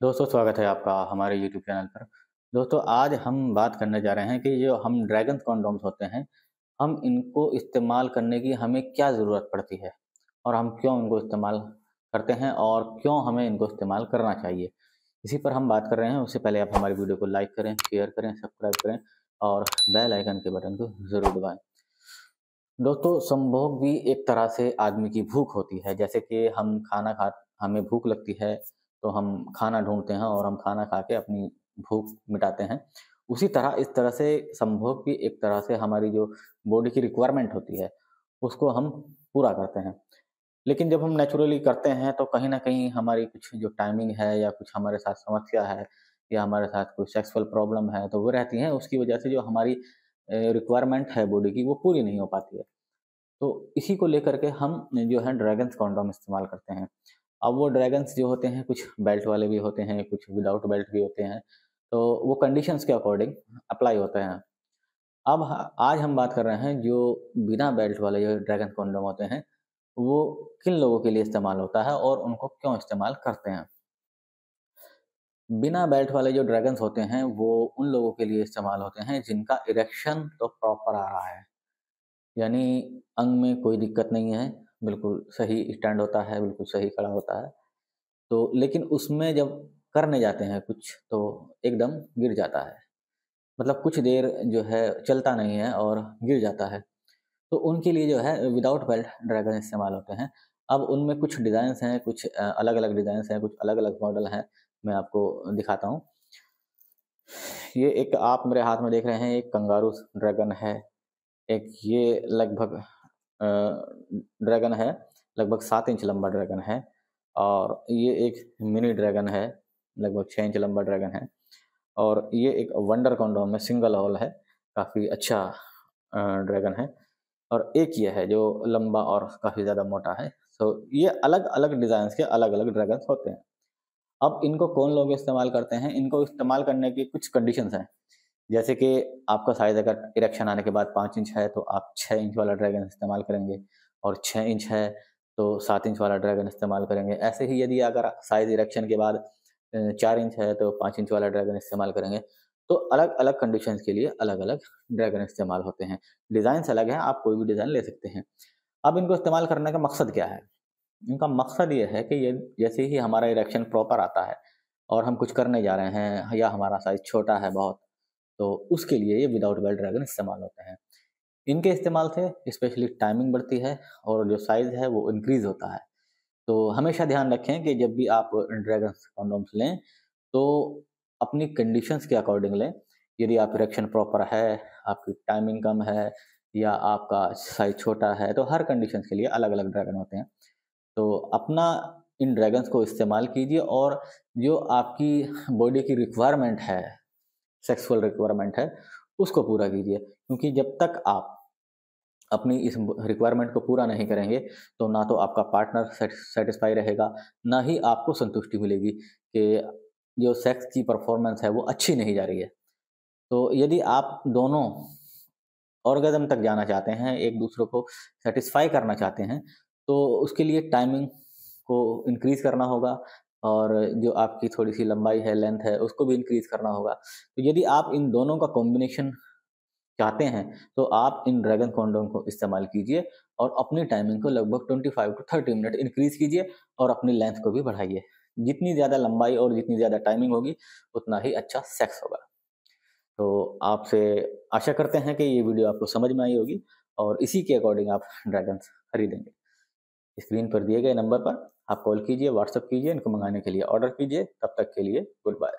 दोस्तों स्वागत है आपका हमारे यूट्यूब चैनल पर। दोस्तों आज हम बात करने जा रहे हैं कि जो हम ड्रैगन कॉन्डोम्स होते हैं, हम इनको इस्तेमाल करने की हमें क्या ज़रूरत पड़ती है और हम क्यों इनको इस्तेमाल करते हैं और क्यों हमें इनको इस्तेमाल करना चाहिए। इसी पर हम बात कर रहे हैं। उससे पहले आप हमारी वीडियो को लाइक करें, शेयर करें, सब्सक्राइब करें और बेल आइकन के बटन को ज़रूर दबाएँ। दोस्तों संभोग भी एक तरह से आदमी की भूख होती है। जैसे कि हमें भूख लगती है तो हम खाना ढूँढते हैं और हम खाना खा के अपनी भूख मिटाते हैं। उसी तरह इस तरह से संभोग भी एक तरह से हमारी जो बॉडी की रिक्वायरमेंट होती है, उसको हम पूरा करते हैं। लेकिन जब हम नेचुरली करते हैं तो कहीं न कहीं हमारी कुछ जो टाइमिंग है या कुछ हमारे साथ समस्या है या हमारे साथ कोई सेक्सुअल प्रॉब्लम है तो वो रहती हैं, उसकी वजह से जो हमारी रिक्वायरमेंट है बॉडी की वो पूरी नहीं हो पाती है। तो इसी को लेकर के हम जो है ड्रैगन्स कॉन्डोम इस्तेमाल करते हैं। अब वो ड्रैगन्स जो होते हैं कुछ बेल्ट वाले भी होते हैं, कुछ विदाउट बेल्ट भी होते हैं, तो वो कंडीशंस के अकॉर्डिंग अप्लाई होते हैं। अब आज हम बात कर रहे हैं जो बिना बेल्ट वाले जो ड्रैगन कॉन्डोम होते हैं, वो किन लोगों के लिए इस्तेमाल होता है और उनको क्यों इस्तेमाल करते हैं। बिना बेल्ट वाले जो ड्रैगन्स होते हैं, वो उन लोगों के लिए इस्तेमाल होते हैं जिनका इरेक्शन तो प्रॉपर आ रहा है। यानी अंग में कोई दिक्कत नहीं है, बिल्कुल सही स्टैंड होता है, बिल्कुल सही खड़ा होता है। तो लेकिन उसमें जब करने जाते हैं कुछ, तो एकदम गिर जाता है। मतलब कुछ देर जो है चलता नहीं है और गिर जाता है। तो उनके लिए जो है विदाउट बेल्ट ड्रैगन इस्तेमाल होते हैं। अब उनमें कुछ डिज़ाइन्स हैं, कुछ अलग-अलग डिज़ाइन्स हैं, कुछ अलग-अलग मॉडल हैं। मैं आपको दिखाता हूँ। ये एक आप मेरे हाथ में देख रहे हैं, एक कंगारू ड्रैगन है। एक ये लगभग अ, ड्रैगन है, लगभग 7 इंच लंबा ड्रैगन है और ये एक मिनी ड्रैगन है, लगभग 6 इंच लंबा ड्रैगन है और ये एक वंडर कॉन्डोम है, सिंगल हॉल है, काफ़ी अच्छा ड्रैगन है और एक ये है जो लंबा और काफ़ी ज़्यादा मोटा है। सो ये अलग-अलग डिज़ाइन्स के अलग-अलग ड्रैगन्स होते हैं। अब इनको कौन लोग इस्तेमाल करते हैं? इनको इस्तेमाल करने की कुछ कंडीशंस हैं। जैसे कि आपका साइज़ अगर इरेक्शन आने के बाद 5 इंच है, तो आप 6 इंच वाला ड्रैगन इस्तेमाल करेंगे और 6 इंच है, तो 7 इंच वाला ड्रैगन इस्तेमाल करेंगे। ऐसे ही यदि अगर साइज़ इरेक्शन के बाद 4 इंच है, तो 5 इंच वाला ड्रैगन इस्तेमाल करेंगे। तो अलग-अलग कंडीशंस के लिए अलग-अलग ड्रैगन इस्तेमाल होते हैं। डिज़ाइन्स अलग हैं, आप कोई भी डिज़ाइन ले सकते हैं। अब इनको इस्तेमाल करने का मकसद क्या है? इनका मकसद ये है कि ये जैसे ही हमारा इरेक्शन प्रॉपर आता है और हम कुछ करने जा रहे हैं या हमारा साइज़ छोटा है बहुत, तो उसके लिए ये विदाउट बेल्ट ड्रैगन इस्तेमाल होते हैं। इनके इस्तेमाल से स्पेशली टाइमिंग बढ़ती है और जो साइज़ है वो इंक्रीज़ होता है। तो हमेशा ध्यान रखें कि जब भी आप ड्रैगन्स कंडोम्स लें, तो अपनी कंडीशंस के अकॉर्डिंग लें। यदि आप इरेक्शन प्रॉपर है, आपकी टाइमिंग कम है या आपका साइज़ छोटा है, तो हर कंडीशंस के लिए अलग-अलग ड्रैगन होते हैं। तो अपना इन ड्रैगन्स को इस्तेमाल कीजिए और जो आपकी बॉडी की रिक्वायरमेंट है, सेक्सुअल रिक्वायरमेंट है, उसको पूरा कीजिए। क्योंकि जब तक आप अपनी इस रिक्वायरमेंट को पूरा नहीं करेंगे, तो ना तो आपका पार्टनर सैटिस्फाई रहेगा, ना ही आपको संतुष्टि मिलेगी कि जो सेक्स की परफॉर्मेंस है, वो अच्छी नहीं जा रही है। तो यदि आप दोनों ऑर्गेज़म तक जाना चाहते हैं, एक दूसरे को सैटिस्फाई करना चाहते हैं, तो उसके लिए टाइमिंग को इंक्रीज़ करना होगा और जो आपकी थोड़ी-सी लंबाई है, लेंथ है, उसको भी इंक्रीज़ करना होगा। तो यदि आप इन दोनों का कॉम्बिनेशन चाहते हैं, तो आप इन ड्रैगन कंडोम को इस्तेमाल कीजिए और अपनी टाइमिंग को लगभग 25 टू 30 मिनट इंक्रीज़ कीजिए और अपनी लेंथ को भी बढ़ाइए। जितनी ज़्यादा लंबाई और जितनी ज़्यादा टाइमिंग होगी, उतना ही अच्छा सेक्स होगा। तो आपसे आशा करते हैं कि ये वीडियो आपको समझ में आई होगी और इसी के अकॉर्डिंग आप ड्रैगन्स खरीदेंगे। स्क्रीन पर दिए गए नंबर पर आप कॉल कीजिए, व्हाट्सएप कीजिए, इनको मँगाने के लिए ऑर्डर कीजिए। तब तक के लिए गुड बाय।